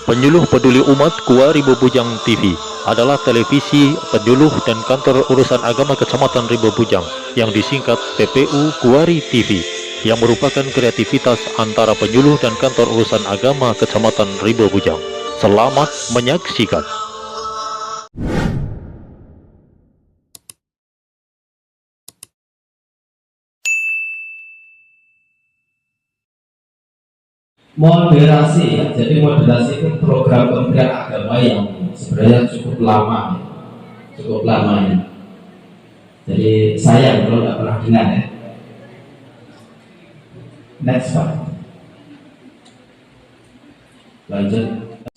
Penyuluh Peduli Umat Kuari Bebujang TV adalah televisi, penyuluh, dan kantor urusan agama Kecamatan Ribo Bujang yang disingkat PPU Kuari TV, yang merupakan kreativitas antara penyuluh dan kantor urusan agama Kecamatan Ribo Bujang. Selamat menyaksikan. Moderasi ya, jadi moderasi itu program Kementerian Agama yang sebenarnya cukup lama ya. Jadi saya belum nggak pernah dengar ya. Next Pak. Lanjut.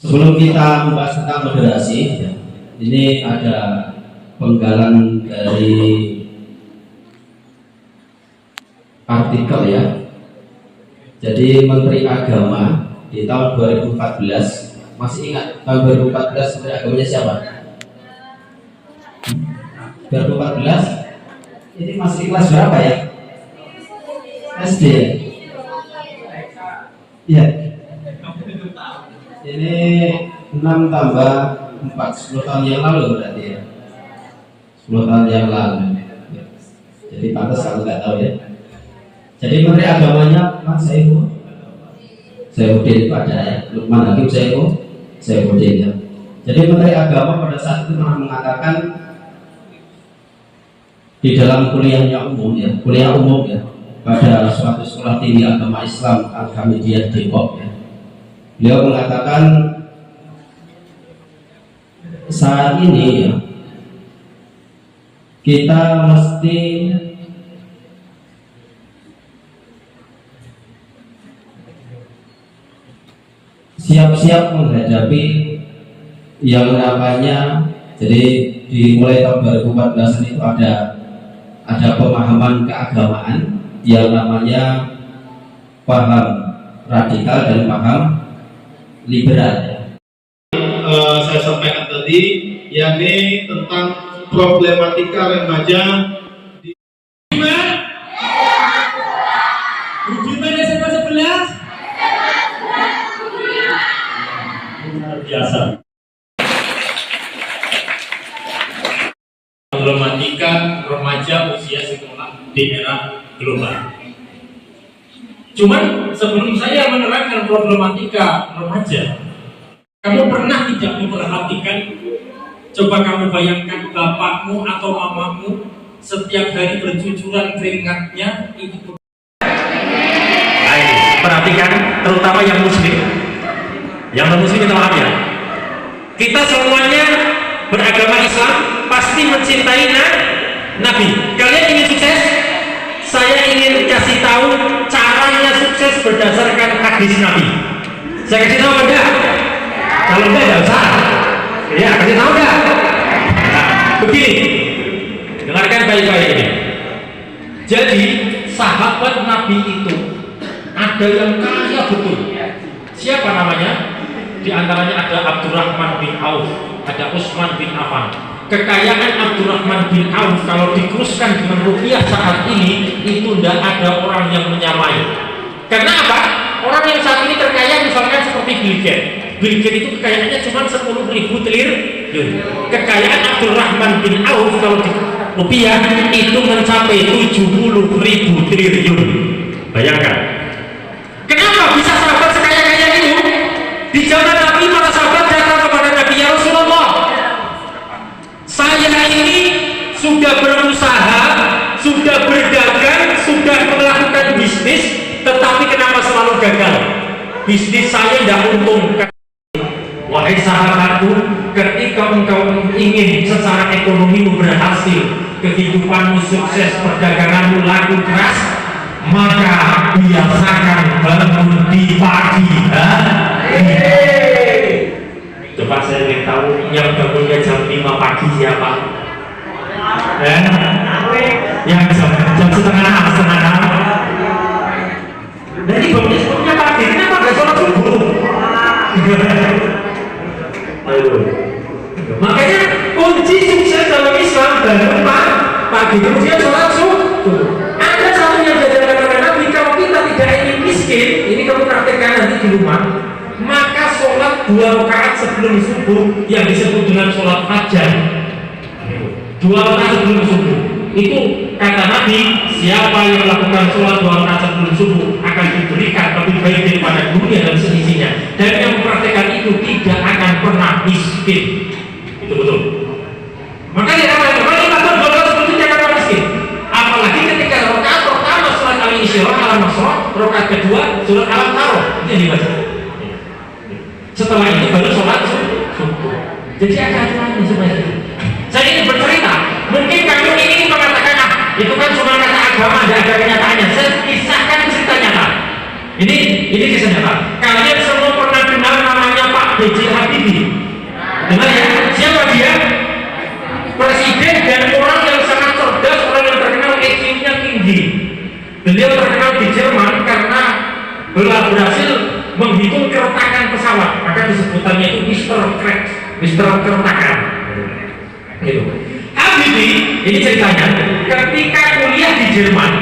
Sebelum kita membahas tentang moderasi, ya, ini ada penggalan dari artikel ya. Jadi Menteri Agama di tahun 2014, masih ingat tahun 2014 Menteri Agamanya siapa? 2014 ini masih kelas berapa ya? SD ya? Iya. Ini 6 tambah 4, 10 tahun yang lalu berarti ya. 10 tahun yang lalu. Jadi pantas kalau nggak tahu ya. Jadi Menteri Agamanya Mas Saifuddin pada ya, Lukman Hakim Saifuddin ya. Jadi Menteri Agama pada saat itu pernah mengatakan di dalam kuliah umum ya, pada suatu sekolah tinggi agama Islam Al-Hamidiyah Depok ya. Beliau mengatakan saat ini ya, kita mesti siap-siap menghadapi yang namanya, jadi dimulai tahun 2014 itu ada pemahaman keagamaan yang namanya paham radikal dan paham liberal. Saya sampaikan tadi, yakni tentang problematika remaja di Budiman SMA 11 biasa. Problematika remaja usia sekolah di era global. Cuman sebelum saya menerangkan problematika remaja, kamu pernah tidak memperhatikan? Coba kamu bayangkan bapakmu atau mamamu setiap hari bercucuran keringatnya itu. Perhatikan, terutama yang muslim. Yang non-muslim minta maaf ya. Kita semuanya beragama Islam pasti mencintai Nabi. Kalian ingin sukses? Saya ingin kasih tahu caranya sukses berdasarkan hadis Nabi. Saya kasih tahu enggak? Kalau enggak usah. Ya, kasih tahu enggak? Nah, begini. Dengarkan baik-baik ini. Jadi sahabat Nabi itu ada yang kaya betul. Siapa namanya? Di antaranya ada Abdurrahman bin Auf, ada Utsman bin Affan. Kekayaan Abdurrahman bin Auf kalau dikuruskan dengan rupiah saat ini itu tidak ada orang yang menyamai. Karena apa? Orang yang saat ini terkaya misalkan seperti Bill Gates. Bill Gates itu kekayaannya cuma 10.000 triliun. Kekayaan Abdurrahman bin Auf kalau di rupiah itu mencapai 70.000 triliun. Bayangkan. Kenapa bisa sahabat sekaya-kaya itu? Di zaman Nabi para sahabat datang kepada Nabi, ya Rasulullah, saya ini sudah berusaha, sudah berdagang, sudah melakukan bisnis, tetapi kenapa selalu gagal? Bisnis saya tidak untung. Wahai sahabatku, ketika engkau ingin secara ekonomi berhasil, kehidupanmu sukses, perdaganganmu laku keras, maka biasakan bangun di pagi hari. Coba saya ingin tahu yang bangunnya jam 5 pagi siapa? Yang jam setengah 6. Jadi bangunnya sebelumnya pagi, kenapa nggak sholat subuh? Makanya kunci sukses dalam Islam bangun pagi, kemudian sholat subuh. Ada satu yang diajarkan oleh Nabi, kalau kita tidak ingin miskin, ini kamu praktekkan nanti di rumah, maka sholat 2 rakaat sebelum subuh yang disebut dengan sholat fajar. 2 rakaat sebelum subuh itu kata Nabi, siapa yang melakukan sholat 2 rakaat sebelum subuh akan diberikan lebih baik daripada dunia dan seisinya, dan yang mempraktekkan itu tidak akan pernah miskin. Itu betul. Makanya kalau kita tuh 2 rakaat sebelum subuh jangan miskin. Apalagi ketika rakaat pertama sholat al-isyra al-masrah, rakaat kedua surat al-taroh itu yang dibaca. Setelah itu baru sholat subuh. Jadi ada aturannya supaya saya ini bercerita. Mungkin kamu ini mengatakan, itu kan cuma kata agama, tidak ada kenyataannya. Saya kisahkan cerita nyata. Ini kisah nyata. Kalian semua pernah kenal namanya Pak B.J. Habibie? Dengar ya? Siapa dia? Presiden dan orang yang sangat cerdas, orang yang terkenal IQ-nya tinggi. Beliau terkenal di Jerman karena berhasil menghitung keretakan pesawat, maka disebutannya itu Mr. Crash, Mr. Keretakan. Gitu. Habibie, ini ceritanya, ketika kuliah di Jerman,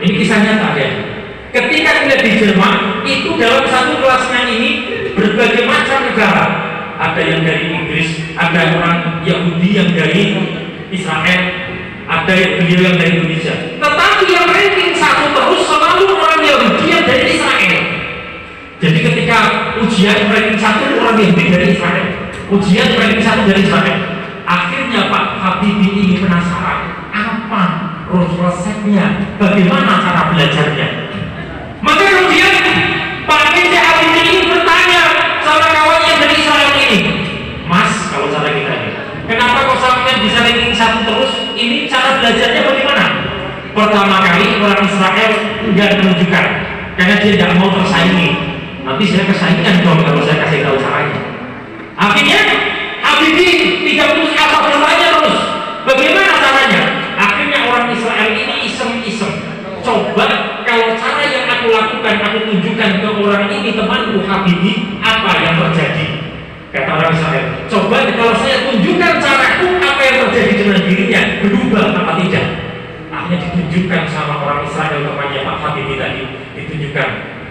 ini kisahnya tak ya. Ketika kuliah di Jerman, itu dalam satu kelasnya ini berbagai macam negara. Ada yang dari Inggris, ada orang Yahudi yang dari Israel, ada beliau yang dari Indonesia. Tetapi yang ranking 1 terus selalu orang Yahudi yang dari Israel. Jadi ketika ujian ranking 1 orang Yahudi dari Israel, ujian ranking 1 dari Israel. Akhirnya Pak Habibie ini penasaran, apa resepnya, bagaimana cara belajarnya. Maka kemudian Pak B.J. Habibie ini bertanya sama kawannya dari Israel ini, Mas, kalau cara kita ini, kenapa kok sampai bisa ranking 1 terus? Ini cara belajarnya bagaimana? Pertama kali orang Israel enggak menunjukkan, karena dia tidak mau tersaingi. Nanti saya kesaingan dong kalau saya kasih tahu caranya. Akhirnya Habibie tidak putus asa, bertanya terus, bagaimana caranya? Akhirnya orang Israel ini iseng-iseng, coba kalau cara yang aku lakukan, aku tunjukkan ke orang ini, temanku Habibie, apa yang terjadi? Kata orang Israel, coba kalau saya tunjukkan caraku, apa yang terjadi dengan dirinya, berubah apa tidak? Akhirnya ditunjukkan sama orang Israel, temannya Pak Habibie tadi, ditunjukkan,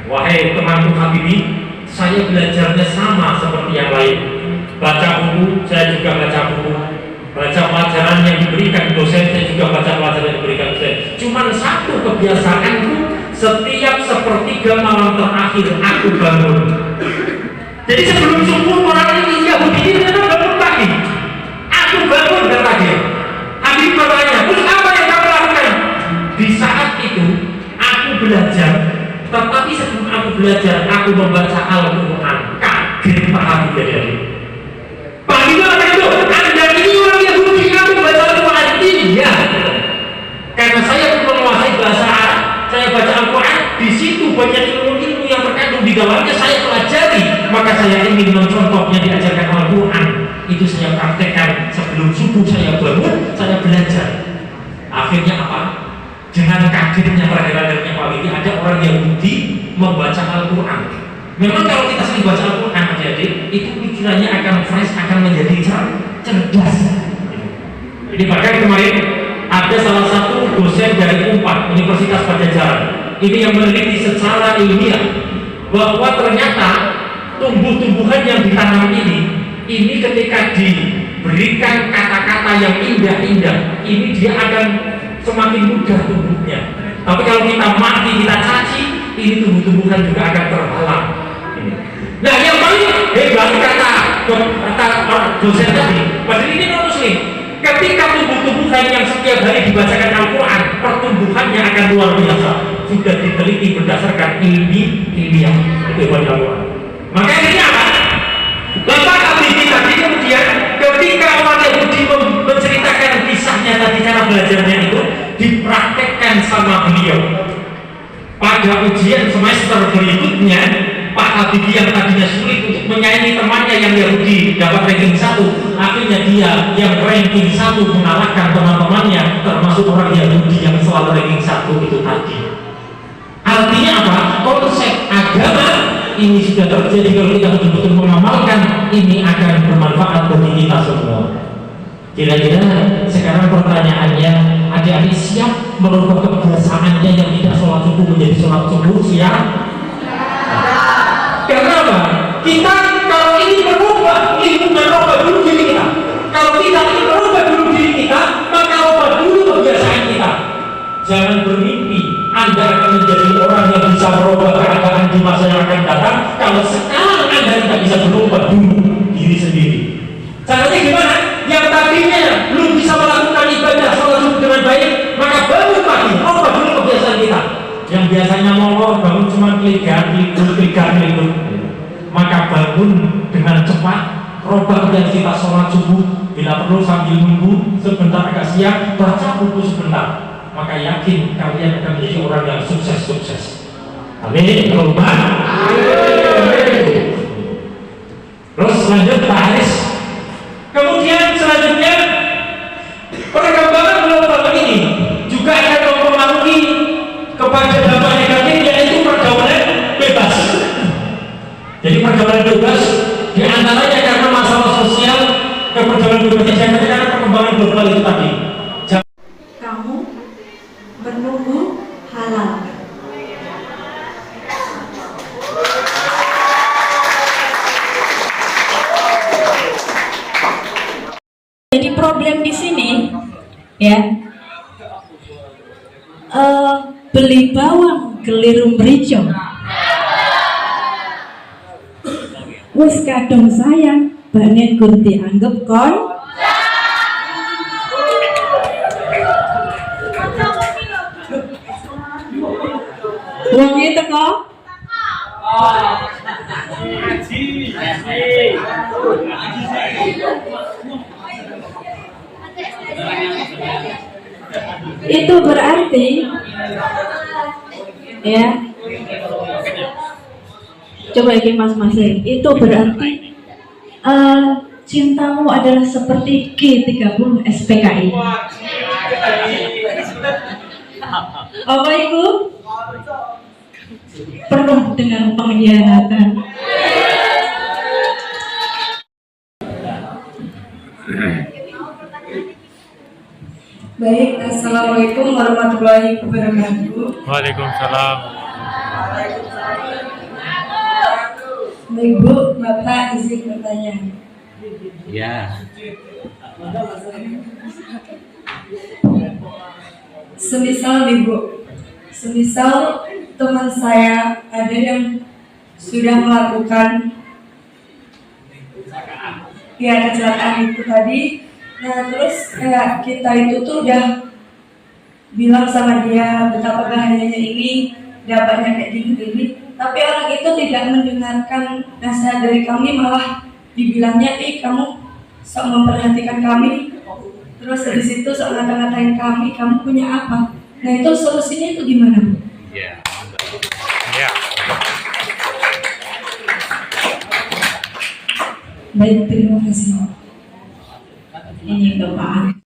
wahai temanku Habibie, saya belajarnya sama seperti yang lain. Baca buku, saya juga baca buku. Baca pelajaran yang diberikan dosen, saya juga baca pelajaran yang diberikan dosen. Cuman satu kebiasaanku, setiap sepertiga malam terakhir aku bangun. Jadi sebelum subuh orang ini Yahudi ini memang bangun pagi. Aku bangun dan tadi. Habib bertanya, terus apa yang kamu lakukan? Di saat itu aku belajar, tetapi sebelum aku belajar, aku membaca Al-Quran. Kaget Pak Habib jadi. Pak Habib apa itu? Anda ini orang Yahudi, kamu baca Al-Quran? Iya. Karena saya menguasai bahasa Arab, saya baca Al-Quran. Di situ banyak ilmu-ilmu yang terkandung di dalamnya saya pelajari. Maka saya ingin mencontohnya diajarkan Al-Quran. Itu saya praktekkan sebelum subuh, saya bangun, saya belajar. Akhirnya apa? Dengan kagetnya terhadapnya Pak Habibie, ada orang Yahudi membaca Al-Quran. Memang kalau kita sering baca Al-Quran, adik-adik, itu pikirannya akan fresh, akan menjadi cerdas. Ini bahkan kemarin ada salah satu dosen dari UNPAD, Universitas Pajajaran, ini yang meneliti secara ilmiah bahwa ternyata tumbuh-tumbuhan yang ditanam ini ketika diberikan kata-kata yang indah-indah, ini dia akan semakin mudah tumbuhnya. Tapi kalau kita mati, kita caci, ini tumbuh-tumbuhan juga akan terhalang. Nah, yang paling hebat kata dosen tadi, padahal ini non muslim, ketika tumbuh-tumbuhan yang setiap hari dibacakan Al-Quran, pertumbuhannya akan luar biasa. Sudah diteliti berdasarkan ilmiah. Itu hebat Al-Quran. Maka ini apa? Bapak Habibie tadi kemudian ketika orang Yahudi menceritakan kisahnya tadi, cara belajarnya itu dipraktekkan sama beliau. Pada ujian semester berikutnya, Pak Habibie yang tadinya sulit untuk menyaingi temannya yang Yahudi dapat ranking 1, akhirnya dia yang ranking 1 mengalahkan teman-temannya, termasuk orang Yahudi yang selalu ranking 1 itu tadi. Artinya apa? Konsep agama ini sudah terjadi. Kalau kita betul-betul mengamalkan, ini akan bermanfaat bagi kita semua. Kira-kira sekarang pertanyaannya, adik-adik siap merubah kebiasaannya yang tidak sholat subuh menjadi sholat subuh? Siap? Karena apa? Kita kalau ini maka bangun dengan cepat, roba yang kita sholat subuh, bila perlu sambil nunggu sebentar agak siang, baca buku sebentar, maka yakin kalian akan menjadi orang yang sukses. Amin. Terus lanjut Pak Haris. Kemudian selanjutnya perkembangan global ini juga akan mempengaruhi kepada dampak negatif, yaitu pergaulan bebas. Jadi pergaulan bebas diantaranya karena masalah sosial, pergaulan bebas yang karena perkembangan global itu tadi. Kamu menunggu halal. Jadi problem di sini, ya, beli bawang keliru merica. Wes kadung sayang, banen kunti anggap kon. Wong itu kok? Itu berarti, ya, coba lagi Mas itu berarti cintamu adalah seperti G30 SPKI. Apa itu? Penuh dengan pengkhianatan. Baik, assalamualaikum warahmatullahi wabarakatuh. Waalaikumsalam. Ibu, Bapak izin bertanya. Ya. Semisal teman saya ada yang sudah melakukan kecelakaan itu tadi. Nah terus kayak kita itu tuh udah bilang sama dia betapa bahayanya ini, dapatnya kayak gini, tapi orang itu tidak mendengarkan nasihat dari kami, malah dibilangnya, kamu sok memperhatikan kami, terus dari situ sok ngata-ngatain kami, kamu punya apa? Nah itu solusinya itu gimana, Bu? Ya. Baik, terima kasih. Ini Bapak.